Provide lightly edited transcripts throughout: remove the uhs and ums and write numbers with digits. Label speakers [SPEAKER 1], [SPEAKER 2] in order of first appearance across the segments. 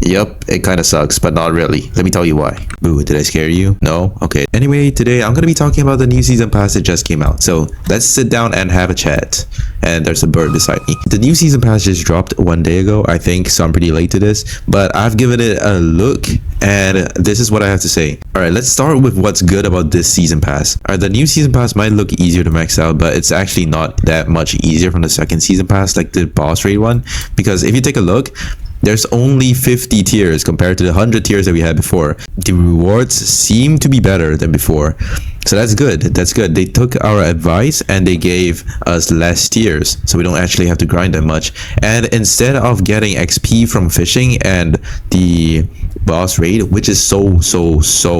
[SPEAKER 1] Yep, it kind of sucks, but not really. Let me tell you why. Boo, did I scare you? No? Okay. Anyway, today I'm gonna be talking about the new season pass that just came out. So let's sit down and have a chat. And there's a bird beside me. The new season pass just dropped 1 day ago, I think, so I'm pretty late to this. But I've given it a look, and this is what I have to say. Alright, let's start with what's good about this season pass. Alright, the new season pass might look easier to max out, but it's actually not that much easier from the second season pass, like the boss raid one. Because if you take a look, there's only 50 tiers compared to the 100 tiers that we had before. The rewards seem to be better than before. So that's good. That's good. They took our advice and they gave us less tiers. So we don't actually have to grind that much. And instead of getting XP from fishing and the boss raid, which is so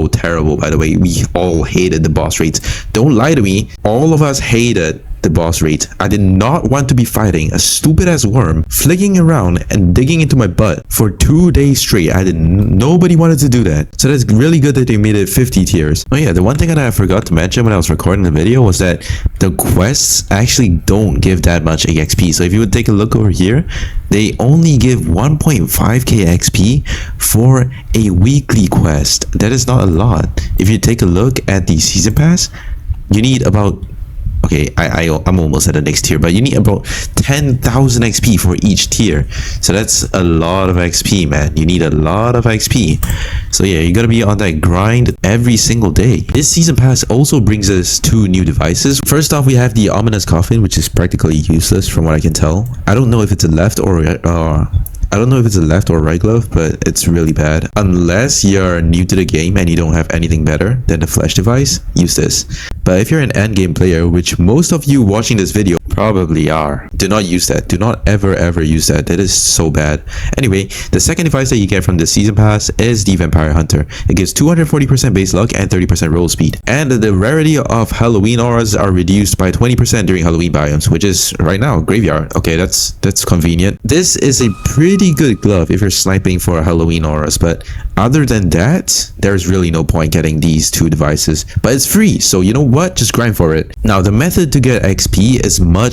[SPEAKER 1] terrible, by the way. We all hated the boss raids. Don't lie to me. All of us hated the boss raid. I did not want to be fighting a stupid ass worm flicking around and digging into my butt for 2 days straight. Nobody wanted to do that. So that's really good that they made it 50 tiers. Oh yeah, the one thing that I forgot to mention when I was recording the video was that the quests actually don't give that much XP. So if you would take a look over here, they only give 1.5k XP for a weekly quest. That is not a lot. If you take a look at the season pass, you need about, okay, I'm almost at the next tier, but you need about 10,000 XP for each tier. So that's a lot of XP, man. You need a lot of XP. So yeah, you gotta be on that grind every single day. This season pass also brings us 2 new devices. First off, we have the ominous coffin, which is practically useless from what I can tell. I don't know if it's a left or right glove, but it's really bad. Unless you're new to the game and you don't have anything better than the flash device, use this. But if you're an endgame player, which most of you watching this video probably are, do not use that. Do not ever use that. That is so bad. Anyway, the second device that you get from the season pass is the Vampire Hunter. It gives 240% base luck and 30% roll speed. And the rarity of Halloween auras are reduced by 20% during Halloween biomes, which is right now graveyard. Okay, that's convenient. This is a pretty good glove if you're sniping for Halloween auras, but other than that, there's really no point getting these 2 devices. But it's free, so you know what? Just grind for it. Now, the method to get XP is much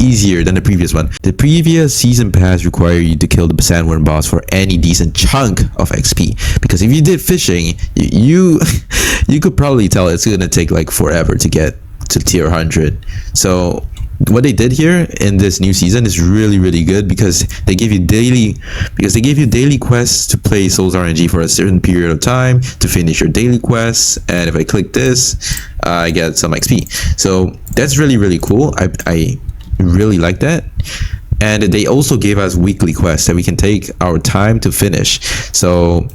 [SPEAKER 1] easier than the previous one. The previous season pass required you to kill the sandworm boss for any decent chunk of XP, because if you did fishing, you could probably tell it's gonna take like forever to get to tier 100. So what they did here in this new season is really good, because they give you daily quests to play Souls RNG for a certain period of time to finish your daily quests. And if I click this, I get some XP. So that's really cool. I really like that. And they also gave us weekly quests that we can take our time to finish. So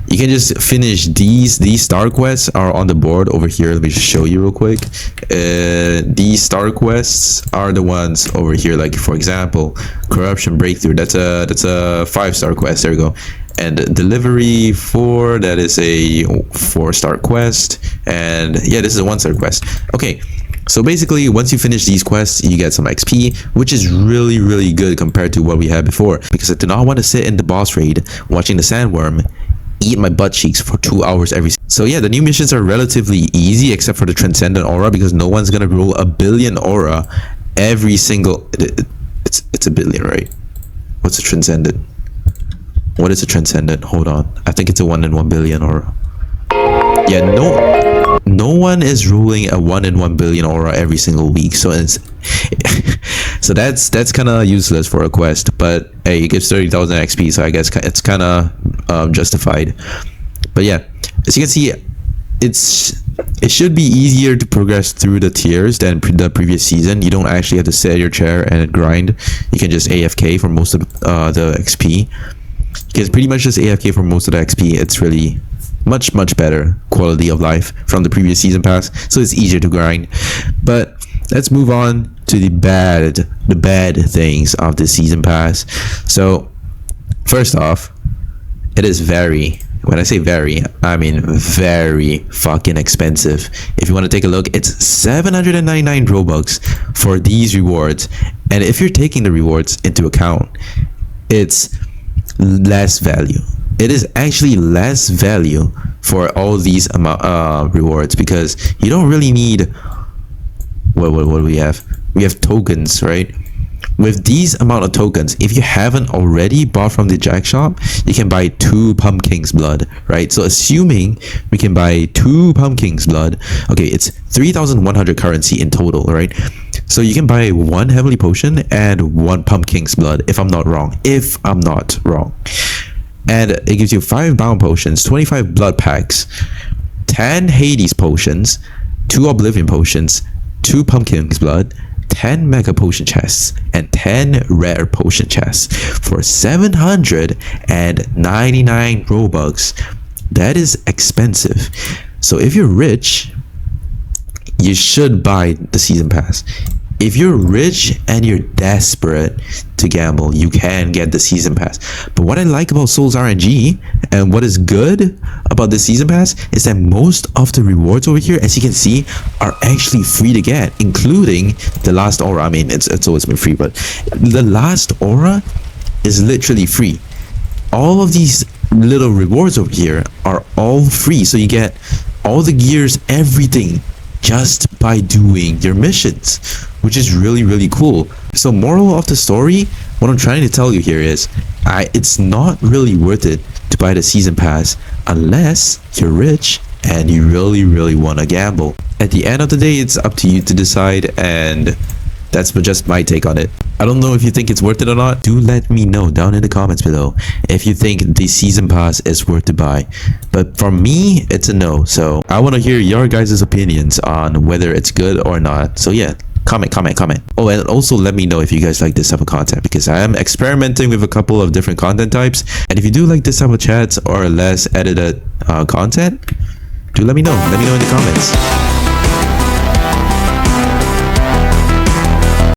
[SPEAKER 1] you can just finish these star quests are on the board over here. Let me just show you real quick. These star quests are the ones over here, like for example, corruption breakthrough. That's a 5-star quest. There you go. And delivery 4, that is a 4-star quest. And yeah, this is a 1-star quest. Okay, so basically once you finish these quests, you get some XP, which is really good compared to what we had before, because I do not want to sit in the boss raid watching the sandworm eat my butt cheeks for 2 hours every. So yeah, the new missions are relatively easy except for the transcendent aura, because no one's gonna roll a billion aura every single. It's a billion, right? What's a transcendent? What is a transcendent? Hold on, I think it's a 1 in 1 billion aura. Yeah, no one is rolling a 1 in 1 billion aura every single week, so it's so that's kind of useless for a quest. But hey, it gives 30,000 XP, so I guess it's kind of justified. But yeah, as you can see, it should be easier to progress through the tiers than the previous season. You don't actually have to sit at your chair and grind. You can just AFK for most of the XP. You can pretty much just AFK for most of the XP. It's really much better quality of life from the previous season pass, so it's easier to grind. But let's move on to the bad things of the season pass. So first off, it is when I say very, I mean very fucking expensive. If you want to take a look, it's 799 Robux for these rewards, and if you're taking the rewards into account, it's less value. It is actually less value for all these rewards, because you don't really need what do we have? We have tokens, right? with these amount of tokens, if you haven't already bought from the Jack shop, you can buy 2 pumpkins blood, right? So assuming we can buy 2 pumpkins blood, okay, it's 3,100 currency in total, right? So you can buy 1 heavenly potion and 1 pumpkin's blood, if I'm not wrong. And it gives you 5 bound potions, 25 blood packs, 10 Hades potions, 2 oblivion potions, 2 pumpkin's blood, 10 mega potion chests, and 10 rare potion chests for 799 Robux. That is expensive. So if you're rich, you should buy the season pass. If you're rich and you're desperate to gamble, you can get the season pass. But what I like about Souls RNG and what is good about the season pass is that most of the rewards over here, as you can see, are actually free to get, including the last aura. I mean, it's always been free, but the last aura is literally free. All of these little rewards over here are all free, so you get all the gears, everything, just by doing your missions, which is really cool. So moral of the story, what I'm trying to tell you here is it's not really worth it to buy the season pass unless you're rich and you really want to gamble. At the end of the day, it's up to you to decide, and that's just my take on it. I don't know if you think it's worth it or not. Do let me know down in the comments below if you think the season pass is worth to buy. But for me, it's a no. So I want to hear your guys' opinions on whether it's good or not. So yeah, comment. Oh, and also let me know if you guys like this type of content, because I am experimenting with a couple of different content types. And if you do like this type of chats or less edited content, do let me know. Let me know in the comments.